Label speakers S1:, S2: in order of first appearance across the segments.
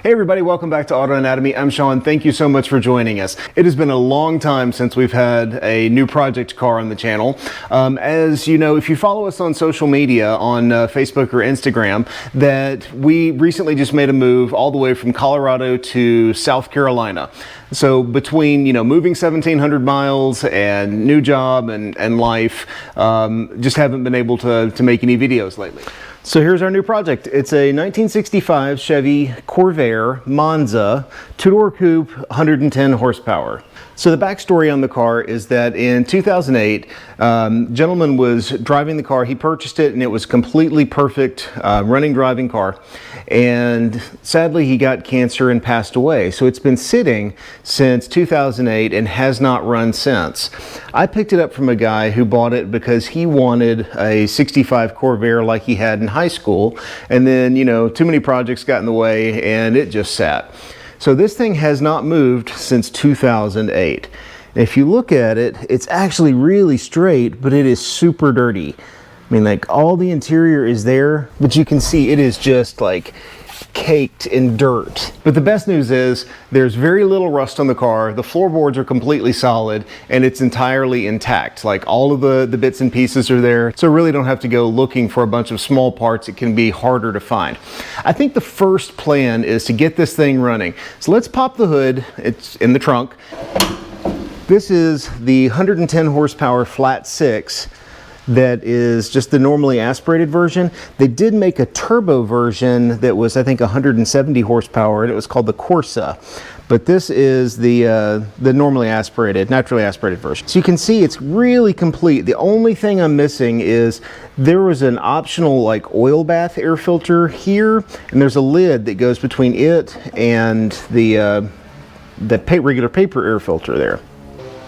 S1: Hey everybody, welcome back to Auto Anatomy. I'm Sean. Thank you so much for joining us. It has been a long time since we've had a new project car on the channel. As you know, if you follow us on social media, on Facebook or Instagram, that we recently just made a move all the way from Colorado to South Carolina. So between, moving 1,700 miles and new job and life, just haven't been able to make any videos lately. So here's our new project. It's a 1965 Chevy Corvair Monza, two-door coupe, 110 horsepower. So the backstory on the car is that in 2008, gentleman was driving the car. He purchased it and it was completely perfect running driving car. And sadly, he got cancer and passed away. So it's been sitting since 2008 and has not run since. I picked it up from a guy who bought it because he wanted a 65 Corvair like he had in high school. And then, too many projects got in the way and it just sat. So this thing has not moved since 2008. If you look at it, it's actually really straight, but it is super dirty. I mean, like, all the interior is there, but you can see it is just like caked in dirt. But the best news is there's very little rust on the car. The floorboards are completely solid and it's entirely intact. Like, all of the bits and pieces are there. So really don't have to go looking for a bunch of small parts. It can be harder to find. I think the first plan is to get this thing running. So let's pop the hood. It's in the trunk. This is the 110 horsepower flat six. That is just the normally aspirated version. They did make a turbo version that was, I think, 170 horsepower, and it was called the Corsa. But this is the normally aspirated, naturally aspirated version. So you can see it's really complete. The only thing I'm missing is there was an optional like oil bath air filter here, and there's a lid that goes between it and the regular paper air filter there.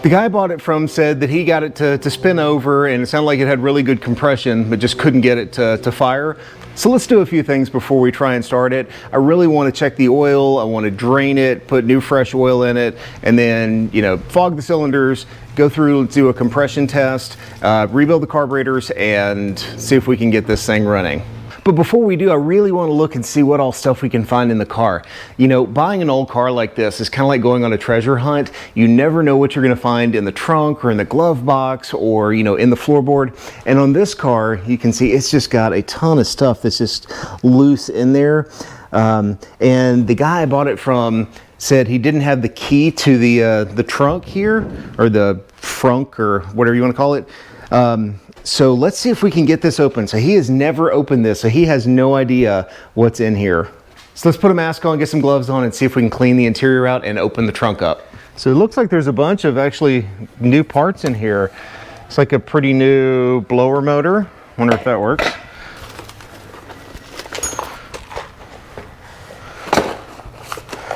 S1: The guy I bought it from said that he got it to spin over and it sounded like it had really good compression, but just couldn't get it to fire. So let's do a few things before we try and start it. I really want to check the oil. I want to drain it, put new fresh oil in it, and then, fog the cylinders, go through, do a compression test, rebuild the carburetors, and see if we can get this thing running. But before we do, I really want to look and see what all stuff we can find in the car. Buying an old car like this is kind of like going on a treasure hunt. You never know what you're going to find in the trunk or in the glove box or, in the floorboard. And on this car, you can see it's just got a ton of stuff that's just loose in there. And the guy I bought it from said he didn't have the key to the trunk here, or the frunk, or whatever you want to call it. So let's see if we can get this open. So he has never opened this, so he has no idea what's in here. So let's put a mask on, get some gloves on, and see if we can clean the interior out and open the trunk up. So it looks like there's a bunch of actually new parts in here. It's like a pretty new blower motor. Wonder if that works.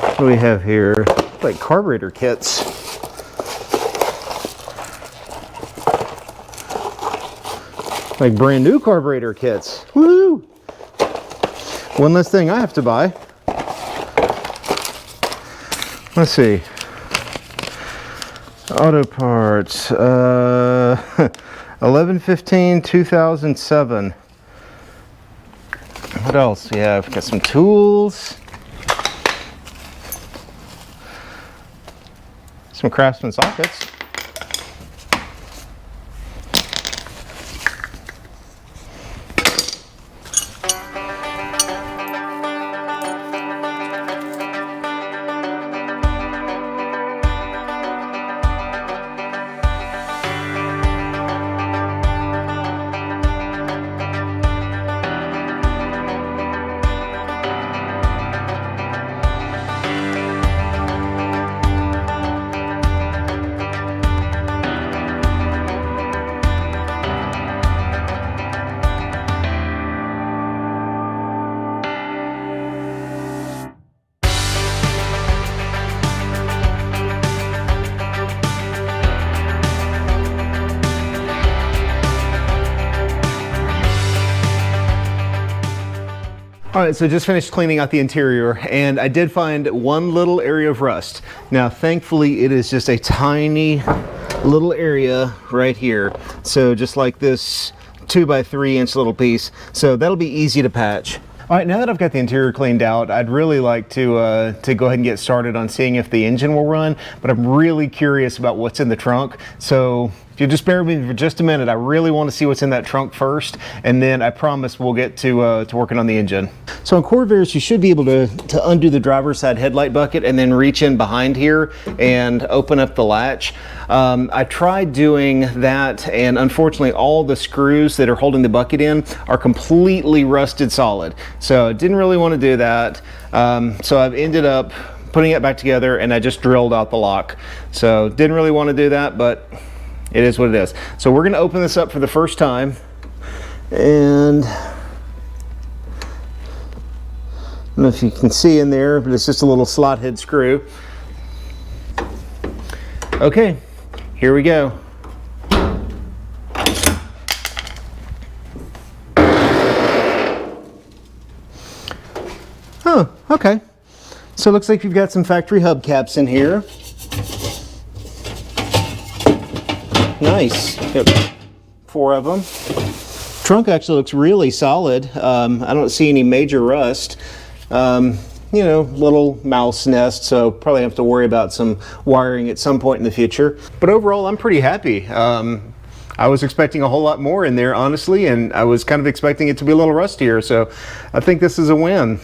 S1: What do we have here? Like carburetor kits. Like brand new carburetor kits. Woo! One less thing I have to buy. Let's see. Auto parts. 11/15/2007. What else we have? Got some tools. Some Craftsman sockets. All right, so just finished cleaning out the interior and I did find one little area of rust. Now, thankfully, it is just a tiny little area right here. So just like this 2 by 3 inch little piece. So that'll be easy to patch. All right, now that I've got the interior cleaned out, I'd really like to go ahead and get started on seeing if the engine will run, but I'm really curious about what's in the trunk. So if you just bear with me for just a minute, I really want to see what's in that trunk first, and then I promise we'll get to working on the engine. So on Corvairs, you should be able to undo the driver's side headlight bucket and then reach in behind here and open up the latch. I tried doing that, and unfortunately all the screws that are holding the bucket in are completely rusted solid. So I didn't really want to do that. So I've ended up putting it back together, and I just drilled out the lock. So didn't really want to do that, but it is what it is. So we're going to open this up for the first time, and I don't know if you can see in there, but it's just a little slot head screw. Okay, here we go. Oh, okay. So it looks like you've got some factory hubcaps in here. Nice. Got 4 of them. Trunk actually looks really solid. I don't see any major rust. You know, little mouse nest, so probably have to worry about some wiring at some point in the future. But overall, I'm pretty happy. I was expecting a whole lot more in there, honestly, and I was kind of expecting it to be a little rustier, so I think this is a win.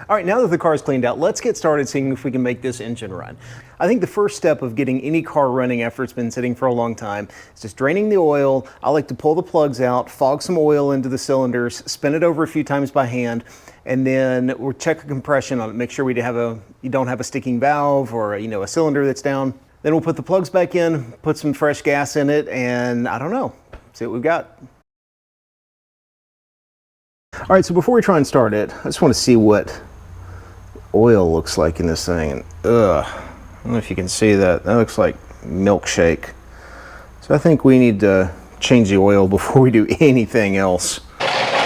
S1: All right, now that the car is cleaned out, let's get started seeing if we can make this engine run. I think the first step of getting any car running after it's been sitting for a long time is just draining the oil. I like to pull the plugs out, fog some oil into the cylinders, spin it over a few times by hand, and then we'll check the compression on it, make sure you don't have a sticking valve or a cylinder that's down. Then we'll put the plugs back in, put some fresh gas in it, and I don't know, see what we've got. All right, so before we try and start it, I just want to see what oil looks like in this thing. And I don't know if you can see that. That looks like milkshake. So I think we need to change the oil before we do anything else.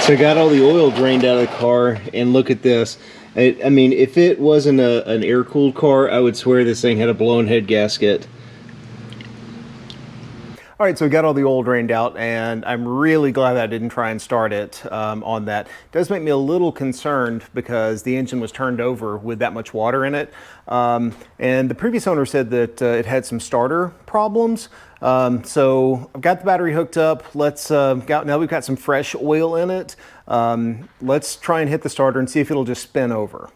S1: So I got all the oil drained out of the car, and look at this. I mean, if it wasn't an air-cooled car, I would swear this thing had a blown head gasket. All right, so we got all the oil drained out, and I'm really glad that I didn't try and start it on that. It does make me a little concerned because the engine was turned over with that much water in it. And the previous owner said that it had some starter problems. So I've got the battery hooked up. Now we've got some fresh oil in it. Let's try and hit the starter and see if it'll just spin over.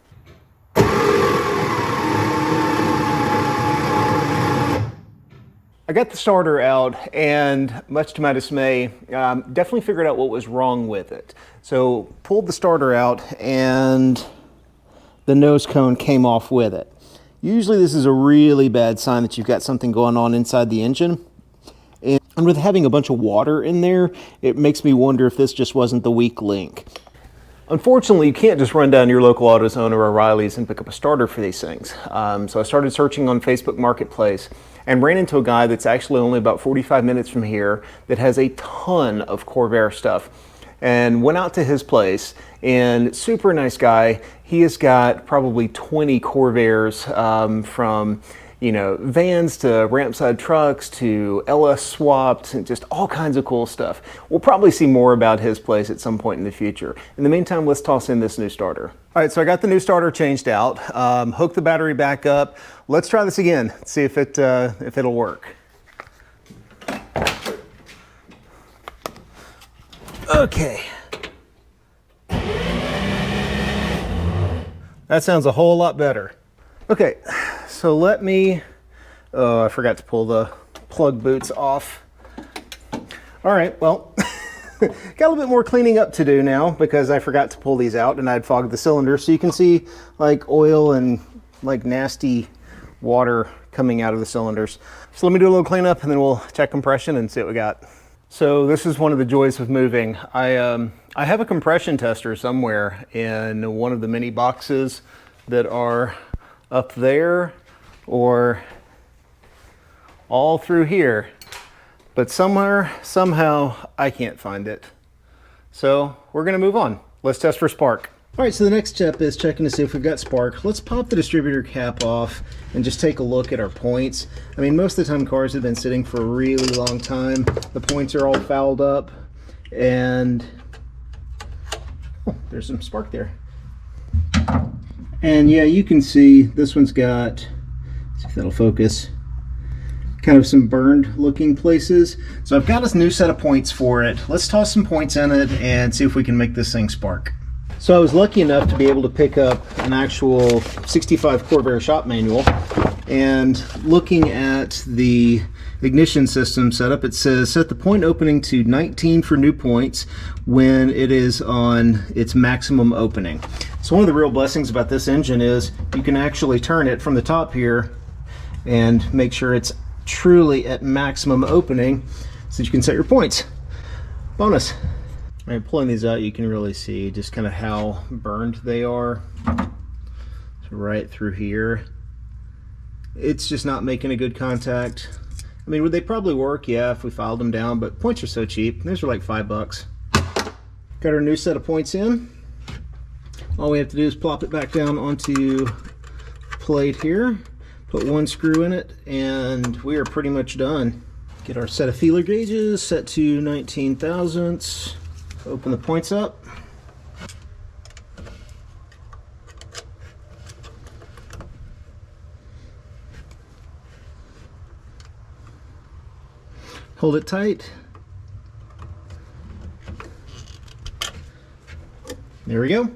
S1: I got the starter out, and much to my dismay, definitely figured out what was wrong with it. So pulled the starter out, and the nose cone came off with it. Usually this is a really bad sign that you've got something going on inside the engine. And with having a bunch of water in there, it makes me wonder if this just wasn't the weak link. Unfortunately, you can't just run down to your local AutoZone or O'Reilly's and pick up a starter for these things. So I started searching on Facebook Marketplace and ran into a guy that's actually only about 45 minutes from here that has a ton of Corvair stuff. And went out to his place, and super nice guy. He has got probably 20 Corvairs from vans to ramp-side trucks to LS swapped and just all kinds of cool stuff. We'll probably see more about his place at some point in the future. In the meantime, let's toss in this new starter. All right, so I got the new starter changed out, hooked the battery back up. Let's try this again, see if it'll work. Okay. That sounds a whole lot better. Okay, so let me, I forgot to pull the plug boots off. All right, well, got a little bit more cleaning up to do now because I forgot to pull these out and I'd fogged the cylinder. So you can see like oil and like nasty water coming out of the cylinders. So let me do a little cleanup and then we'll check compression and see what we got. So this is one of the joys of moving. I have a compression tester somewhere in one of the mini boxes that are up there or all through here, but somewhere, somehow, I can't find it. So we're gonna move on. Let's test for spark. All right, so the next step is checking to see if we've got spark. Let's pop the distributor cap off and just take a look at our points. I mean, most of the time cars have been sitting for a really long time. The points are all fouled up, and there's some spark there. And yeah, you can see this one's got, let's see if that'll focus, kind of some burned looking places. So I've got a new set of points for it. Let's toss some points in it and see if we can make this thing spark. So I was lucky enough to be able to pick up an actual 65 Corvair shop manual, and looking at the ignition system setup, it says set the point opening to 19 for new points when it is on its maximum opening. So one of the real blessings about this engine is you can actually turn it from the top here and make sure it's truly at maximum opening so that you can set your points. Bonus. All right, pulling these out, you can really see just kind of how burned they are. So right through here. It's just not making a good contact. I mean, would they probably work? Yeah, if we filed them down, but points are so cheap. These are like $5. Got our new set of points in. All we have to do is plop it back down onto plate here, put one screw in it, and we are pretty much done. Get our set of feeler gauges set to 19 thousandths. Open the points up. Hold it tight. There we go.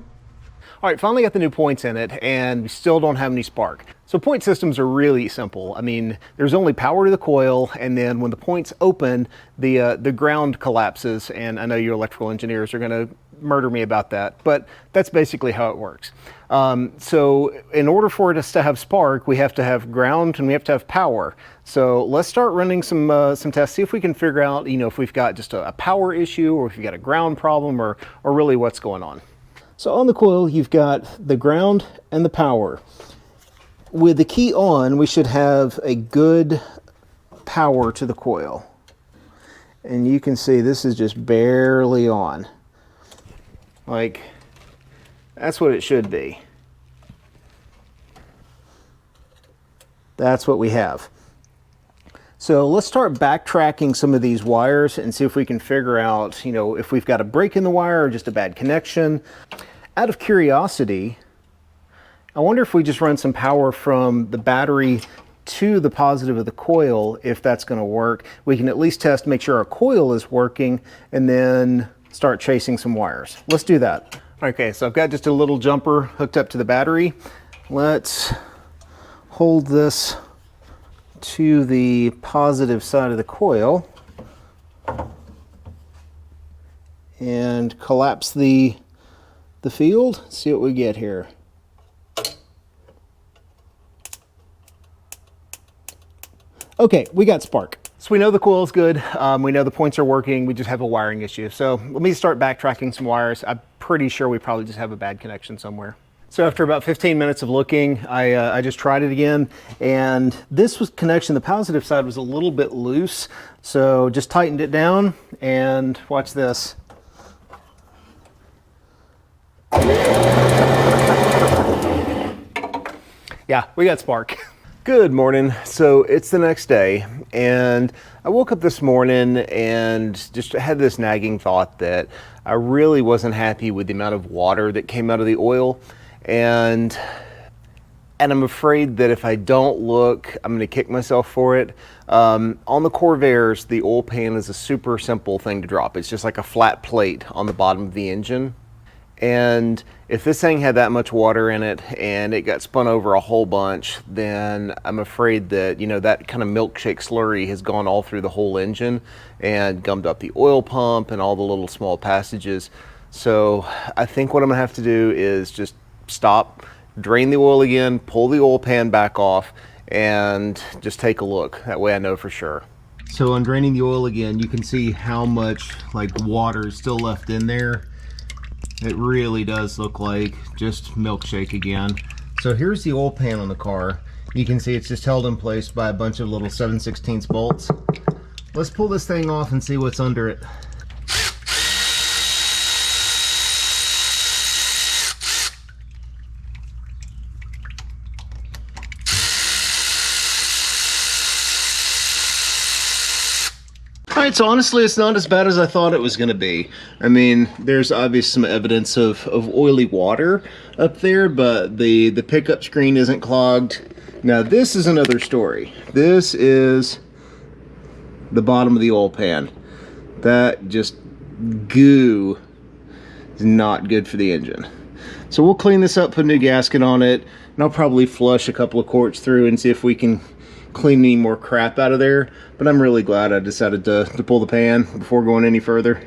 S1: All right, finally got the new points in it, and we still don't have any spark. So point systems are really simple. I mean, there's only power to the coil, and then when the points open, the ground collapses, and I know you electrical engineers are gonna murder me about that, but that's basically how it works. So in order for us to have spark, we have to have ground and we have to have power. So let's start running some tests, see if we can figure out, you know, if we've got just a power issue or if you've got a ground problem or really what's going on. So on the coil, you've got the ground and the power. With the key on, we should have a good power to the coil. And you can see this is just barely on. Like, that's what it should be. That's what we have. So let's start backtracking some of these wires and see if we can figure out, you know, if we've got a break in the wire or just a bad connection. Out of curiosity, I wonder if we just run some power from the battery to the positive of the coil, if that's going to work. We can at least test, make sure our coil is working, and then start chasing some wires. Let's do that. Okay, so I've got just a little jumper hooked up to the battery. Let's hold this to the positive side of the coil and collapse the field. See what we get here. Okay, we got spark. So we know the coil is good. We know the points are working. We just have a wiring issue. So let me start backtracking some wires. I'm pretty sure we probably just have a bad connection somewhere. So after about 15 minutes of looking, I just tried it again, and this was connection. The positive side was a little bit loose, so just tightened it down, and watch this. Yeah, we got spark. Good morning. So it's the next day, and I woke up this morning and just had this nagging thought that I really wasn't happy with the amount of water that came out of the oil, and I'm afraid that if I don't look, I'm going to kick myself for it. On the Corvairs, the oil pan is a super simple thing to drop. It's just like a flat plate on the bottom of the engine. And if this thing had that much water in it and it got spun over a whole bunch, then I'm afraid that, you know, that kind of milkshake slurry has gone all through the whole engine and gummed up the oil pump and all the little small passages. So I think what I'm gonna have to do is just stop, drain the oil again, pull the oil pan back off, and just take a look. That way I know for sure. So on draining the oil again, you can see how much like water is still left in there. It really does look like just milkshake again. So here's the oil pan on the car. You can see it's just held in place by a bunch of little 7/16 bolts. Let's pull this thing off and see what's under it. All right, right, so honestly, it's not as bad as I thought it was going to be. I mean, there's obviously some evidence of oily water up there, but the pickup screen isn't clogged. Now, this is another story. This is the bottom of the oil pan. That just goo is not good for the engine. So we'll clean this up, put a new gasket on it, and I'll probably flush a couple of quarts through and see if we can clean any more crap out of there. But I'm really glad I decided to pull the pan before going any further.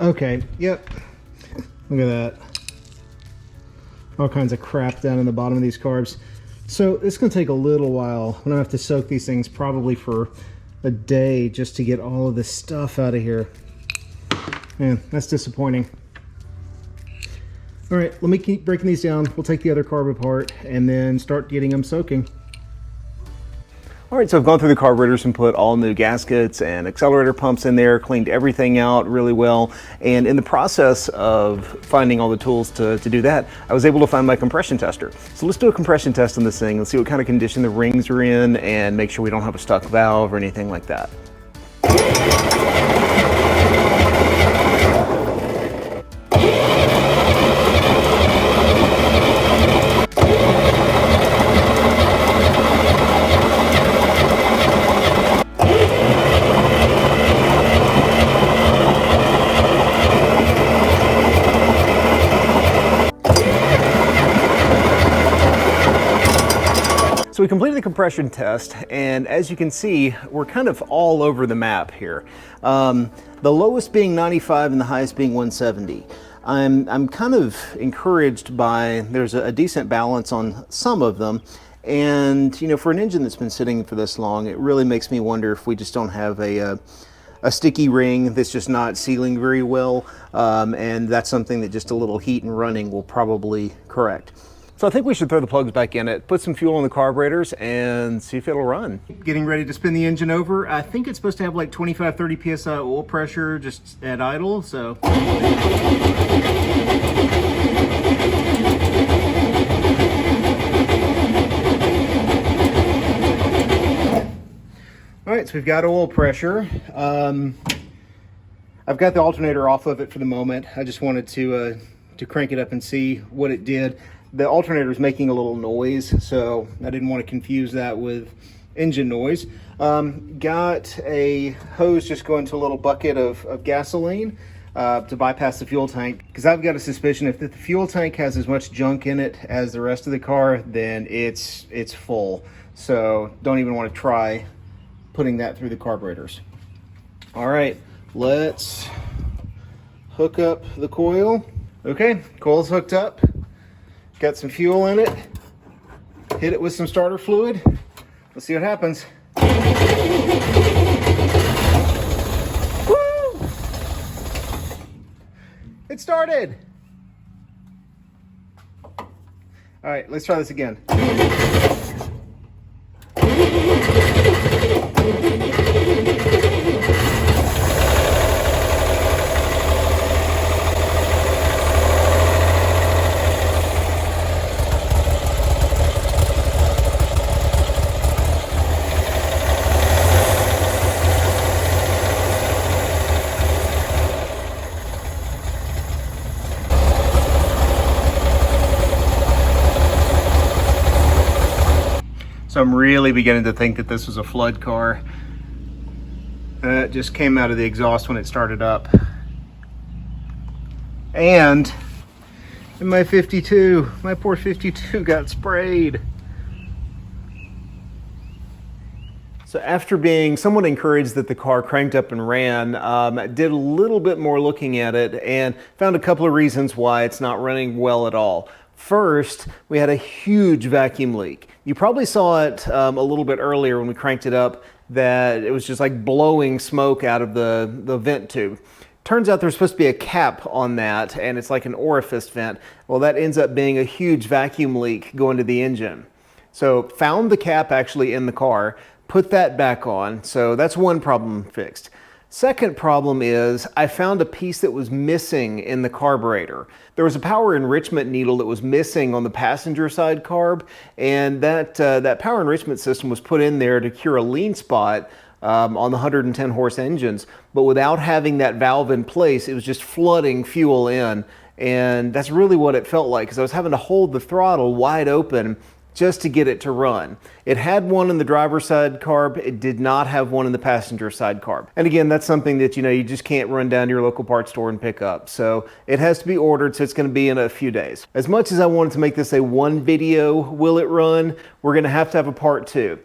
S1: Okay, yep. Look at that. All kinds of crap down in the bottom of these carbs. So it's going to take a little while. I'm going to have to soak these things probably for a day just to get all of this stuff out of here. Man, that's disappointing. All right, let me keep breaking these down. We'll take the other carb apart and then start getting them soaking. All right, so I've gone through the carburetors and put all new gaskets and accelerator pumps in there, cleaned everything out really well. And in the process of finding all the tools to do that, I was able to find my compression tester. So let's do a compression test on this thing. Let's see what kind of condition the rings are in and make sure we don't have a stuck valve or anything like that. So we completed the compression test, and as you can see, we're kind of all over the map here. The lowest being 95 and the highest being 170. I'm kind of encouraged by there's a decent balance on some of them, and you know, for an engine that's been sitting for this long, it really makes me wonder if we just don't have a sticky ring that's just not sealing very well, and that's something that just a little heat and running will probably correct. So I think we should throw the plugs back in it, put some fuel in the carburetors, and see if it'll run. Getting ready to spin the engine over. I think it's supposed to have like 25-30 psi oil pressure just at idle, so. All right, so we've got oil pressure. I've got the alternator off of it for the moment. I just wanted to crank it up and see what it did. The alternator is making a little noise, so I didn't want to confuse that with engine noise. Got a hose just going to a little bucket of gasoline to bypass the fuel tank, because I've got a suspicion if the fuel tank has as much junk in it as the rest of the car, then it's full. So don't even want to try putting that through the carburetors. All right, let's hook up the coil. Okay, coil's hooked up. Got some fuel in it. Hit it with some starter fluid. Let's see what happens. Woo! It started. All right, let's try this again. So I'm really beginning to think that this was a flood car. It just came out of the exhaust when it started up. And in my 52, my poor 52 got sprayed. So after being somewhat encouraged that the car cranked up and ran, did a little bit more looking at it and found a couple of reasons why it's not running well at all. First, we had a huge vacuum leak. You probably saw it a little bit earlier when we cranked it up, that it was just like blowing smoke out of the vent tube. Turns out there's supposed to be a cap on that, and it's like an orifice vent. Well, that ends up being a huge vacuum leak going to the engine. So found the cap actually in the car, put that back on. So that's one problem fixed. Second problem is I found a piece that was missing in the carburetor. There was a power enrichment needle that was missing on the passenger side carb, and that power enrichment system was put in there to cure a lean spot on the 110 horse engines, but without having that valve in place, it was just flooding fuel in, and that's really what it felt like, because I was having to hold the throttle wide open just to get it to run. It had one in the driver's side carb. It did not have one in the passenger side carb. And again, that's something that, you know, you just can't run down to your local parts store and pick up. So it has to be ordered, so it's going to be in a few days. As much as I wanted to make this a one video, will it run, we're going to have a part 2.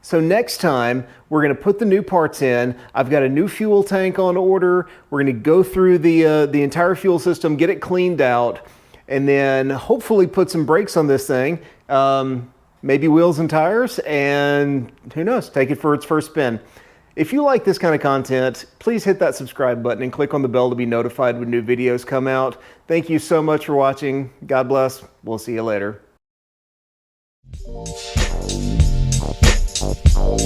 S1: So next time, we're going to put the new parts in. I've got a new fuel tank on order. We're going to go through the entire fuel system, get it cleaned out, and then hopefully put some brakes on this thing, maybe wheels and tires, and who knows, take it for its first spin. If you like this kind of content, please hit that subscribe button and click on the bell to be notified when new videos come out. Thank you so much for watching. God bless. We'll see you later.
S2: Oh,